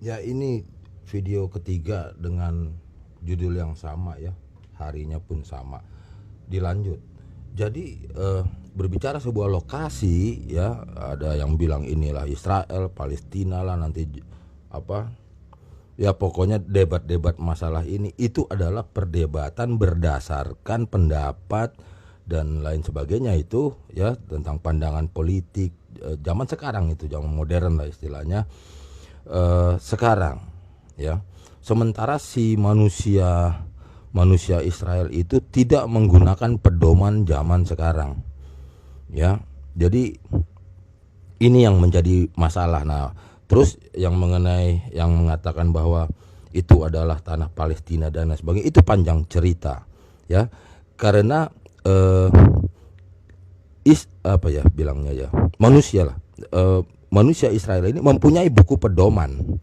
Ya, ini video ketiga dengan judul yang sama ya, harinya pun sama. Dilanjut. Jadi berbicara sebuah lokasi ya, ada yang bilang inilah Israel, Palestina lah nanti apa. Ya pokoknya debat-debat masalah ini itu adalah perdebatan berdasarkan pendapat dan lain sebagainya itu ya, tentang pandangan politik zaman sekarang, itu zaman modern lah istilahnya. Sekarang ya, sementara si manusia Israel itu tidak menggunakan pedoman zaman sekarang ya, jadi ini yang menjadi masalah. Nah, terus yang mengenai yang mengatakan bahwa itu adalah tanah Palestina dan lain sebagainya, itu panjang cerita ya, karena apa ya bilangnya ya, manusia lah, manusia Israel ini mempunyai buku pedoman,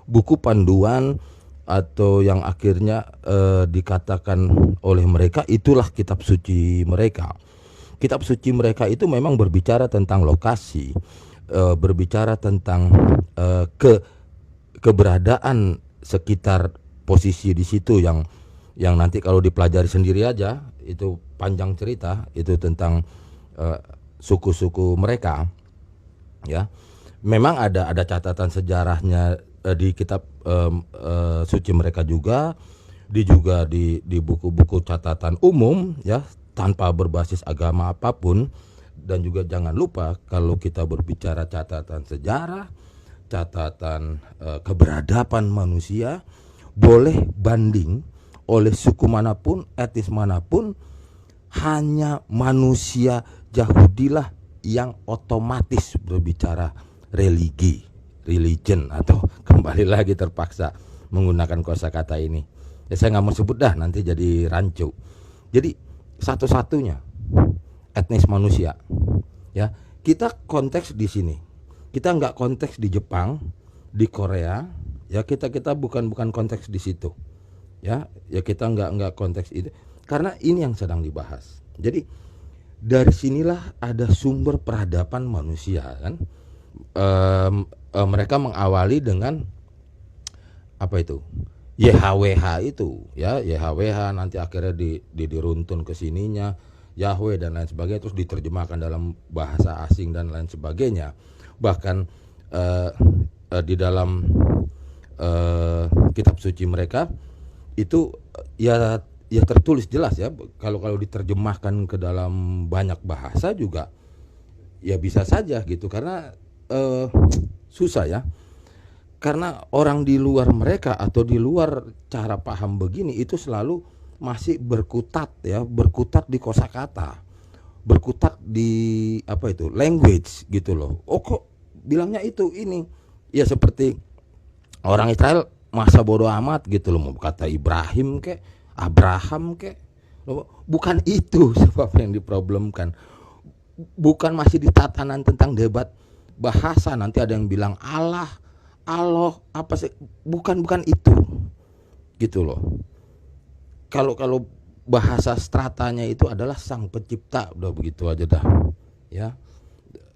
buku panduan, atau yang akhirnya dikatakan oleh mereka itulah kitab suci mereka. Kitab suci mereka itu memang berbicara tentang lokasi, berbicara tentang keberadaan sekitar posisi di situ, yang nanti kalau dipelajari sendiri aja itu panjang cerita itu tentang suku-suku mereka ya. Memang ada catatan sejarahnya di kitab suci mereka juga, di buku-buku catatan umum ya, tanpa berbasis agama apapun. Dan juga jangan lupa kalau kita berbicara catatan sejarah, catatan keberadaban manusia, boleh banding oleh suku manapun, etnis manapun, hanya manusia Yahudilah yang otomatis berbicara religion, atau kembali lagi terpaksa menggunakan kosakata ini. Ya, saya nggak mau sebut dah, nanti jadi rancu. Jadi satu-satunya etnis manusia ya, kita konteks di sini. Kita nggak konteks di Jepang, di Korea ya, kita bukan konteks di situ ya kita nggak konteks itu, karena ini yang sedang dibahas. Jadi dari sinilah ada sumber peradaban manusia kan. Mereka mengawali dengan apa itu, YHWH itu ya, YHWH nanti akhirnya diruntun ke sininya Yahweh dan lain sebagainya, terus diterjemahkan dalam bahasa asing dan lain sebagainya. Bahkan di dalam kitab suci mereka itu ya tertulis jelas ya, kalau diterjemahkan ke dalam banyak bahasa juga ya bisa saja gitu, karena susah ya, karena orang di luar mereka atau di luar cara paham begini itu selalu masih berkutat di kosakata, berkutat di apa itu, language gitu loh. Oh kok bilangnya itu ini ya, seperti orang Israel masa bodoh amat gitu loh, mau kata Ibrahim kek, Abraham kek, bukan itu sebab yang diproblemkan. Bukan masih di tatanan tentang debat bahasa, nanti ada yang bilang Allah apa sih, bukan itu gitu loh. Kalau bahasa stratanya itu adalah sang pencipta, udah begitu aja dah ya.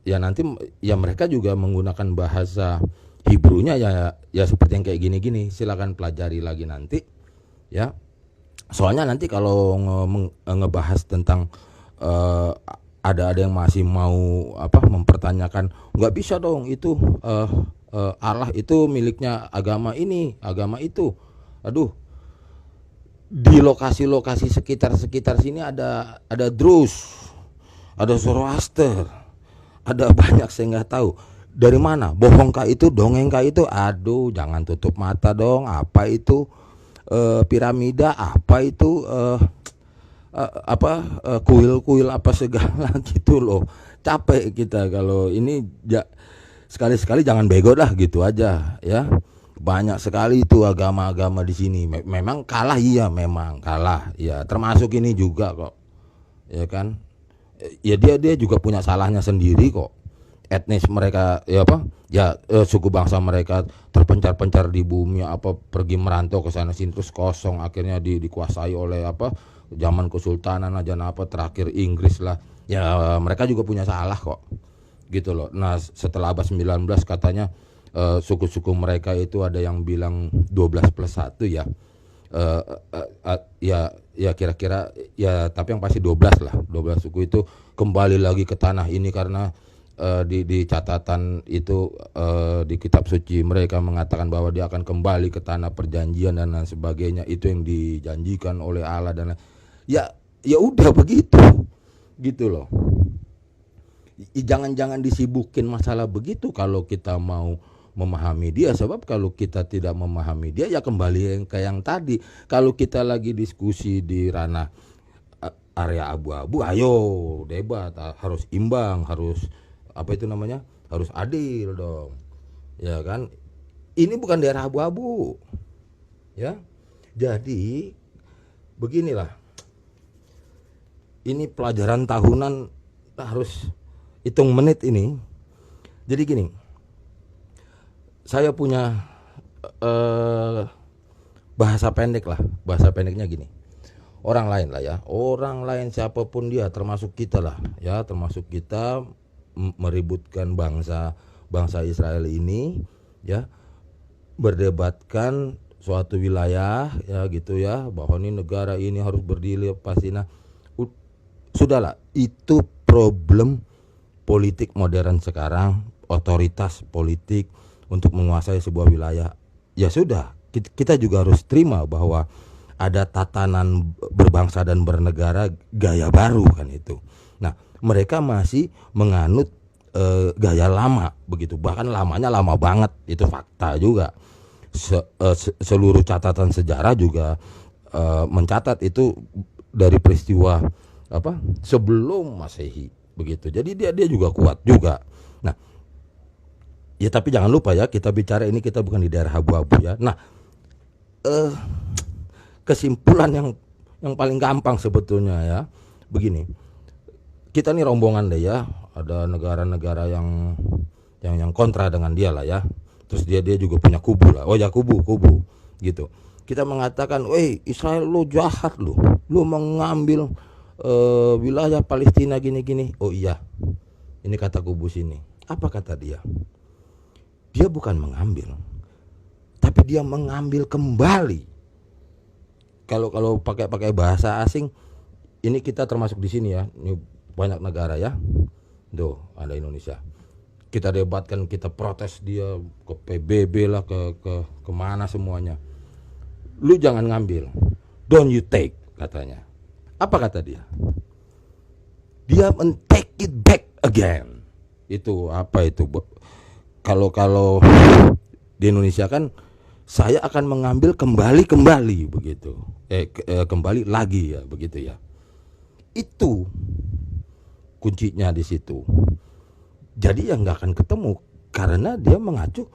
Ya nanti ya mereka juga menggunakan bahasa Hebrunya ya seperti yang kayak gini-gini, silakan pelajari lagi nanti ya. Soalnya nanti kalau ngebahas tentang ada yang masih mau mempertanyakan, nggak bisa dong itu Allah itu miliknya agama ini, agama itu. Aduh, di lokasi-lokasi sekitar sini ada Druze, ada Zoroaster, ada banyak, saya nggak tahu dari mana, bohongkah itu, dongengkah itu. Aduh, jangan tutup mata dong. Apa itu piramida, apa itu kuil apa segala gitu loh. Capek kita kalau ini sekali-sekali jangan bego dah gitu aja ya. Banyak sekali itu agama-agama di sini. Memang kalah, iya memang kalah ya, termasuk ini juga kok ya kan. Ya dia juga punya salahnya sendiri kok. Etnis mereka suku bangsa mereka terpencar-pencar di bumi, pergi merantau ke sana sini, terus kosong, akhirnya dikuasai oleh zaman kesultanan aja, terakhir Inggris lah ya. Mereka juga punya salah kok gitu loh. Nah setelah abad 19 katanya suku-suku mereka itu ada yang bilang 12+1 ya. Ya kira-kira ya, tapi yang pasti 12 lah. 12 suku itu kembali lagi ke tanah ini karena di catatan itu di kitab suci mereka mengatakan bahwa dia akan kembali ke tanah perjanjian dan lain sebagainya. Itu yang dijanjikan oleh Allah dan ya udah begitu gitu loh. Jangan disibukin masalah begitu kalau kita mau memahami dia, sebab kalau kita tidak memahami dia ya kembali ke yang tadi. Kalau kita lagi diskusi di ranah area abu-abu, ayo debat, harus imbang, harus apa itu namanya, harus adil dong, ya kan? Ini bukan daerah abu-abu, ya. Jadi beginilah, ini pelajaran tahunan harus hitung menit ini. Jadi gini, saya punya bahasa pendek lah. Bahasa pendeknya gini, orang lain lah ya, orang lain siapapun dia, termasuk kita lah ya, termasuk kita meributkan bangsa Israel ini ya, berdebatkan suatu wilayah ya gitu ya, bahwa ini negara ini harus berdiri Palestina. Sudahlah, itu problem politik modern sekarang, otoritas politik untuk menguasai sebuah wilayah. Ya sudah, kita juga harus terima bahwa ada tatanan berbangsa dan bernegara gaya baru kan itu. Nah, mereka masih menganut gaya lama begitu, bahkan lamanya lama banget, itu fakta juga. Seluruh catatan sejarah juga mencatat itu dari peristiwa sebelum Masehi begitu. Jadi dia juga kuat juga. Nah, ya tapi jangan lupa ya, kita bicara ini kita bukan di daerah abu-abu ya. Nah, kesimpulan yang paling gampang sebetulnya ya begini, kita nih rombongan deh ya, ada negara-negara yang kontra dengan dia lah ya, terus dia juga punya kubu lah, oh ya kubu gitu. Kita mengatakan, Israel lu jahat, lu mengambil wilayah Palestina gini-gini. Oh iya, ini kata kubu sini. Apa kata dia? Dia bukan mengambil, tapi dia mengambil kembali. Kalau pakai bahasa asing, ini kita termasuk di sini ya. Ini banyak negara ya. Tuh, ada Indonesia. Kita debatkan, kita protes dia ke PBB lah, ke mana semuanya. Lu jangan ngambil. Don't you take, katanya. Apa kata dia? Dia take it back again. Itu apa itu? Kalau di Indonesia kan, saya akan mengambil kembali begitu. Kembali lagi ya begitu ya. Itu kuncinya di situ. Jadi ya nggak akan ketemu karena dia mengacu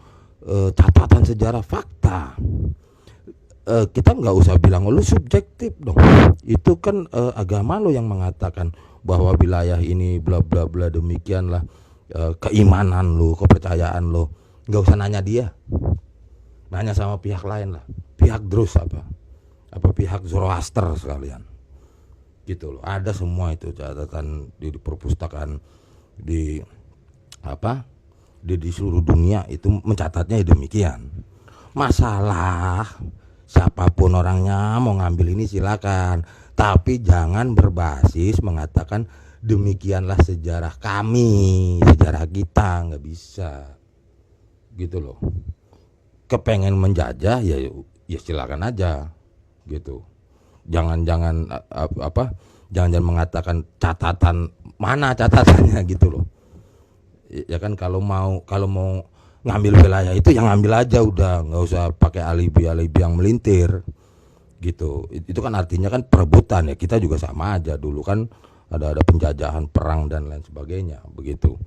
catatan sejarah fakta. Kita nggak usah bilang lu subjektif dong. Itu kan agama lo yang mengatakan bahwa wilayah ini bla bla bla demikianlah, keimanan lo, kepercayaan lo. Nggak usah nanya dia, nanya sama pihak lain lah, pihak Druze apa pihak Zoroaster sekalian gitu loh. Ada semua itu catatan di perpustakaan di seluruh dunia itu mencatatnya demikian. Masalah siapapun orangnya mau ngambil ini silakan, tapi jangan berbasis mengatakan demikianlah sejarah kami, sejarah kita. Nggak bisa gitu loh. Kepengen menjajah ya silakan aja gitu. Jangan mengatakan catatan, mana catatannya gitu loh. Ya kan, kalau mau ngambil wilayah itu yang ngambil aja udah, nggak usah pakai alibi yang melintir gitu. Itu kan artinya kan perebutan ya. Kita juga sama aja, dulu kan ada penjajahan, perang dan lain sebagainya begitu.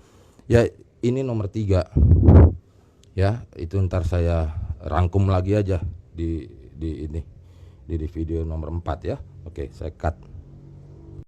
Ya ini nomor 3 ya, itu ntar saya rangkum lagi aja di video nomor 4 ya. Oke, saya cut.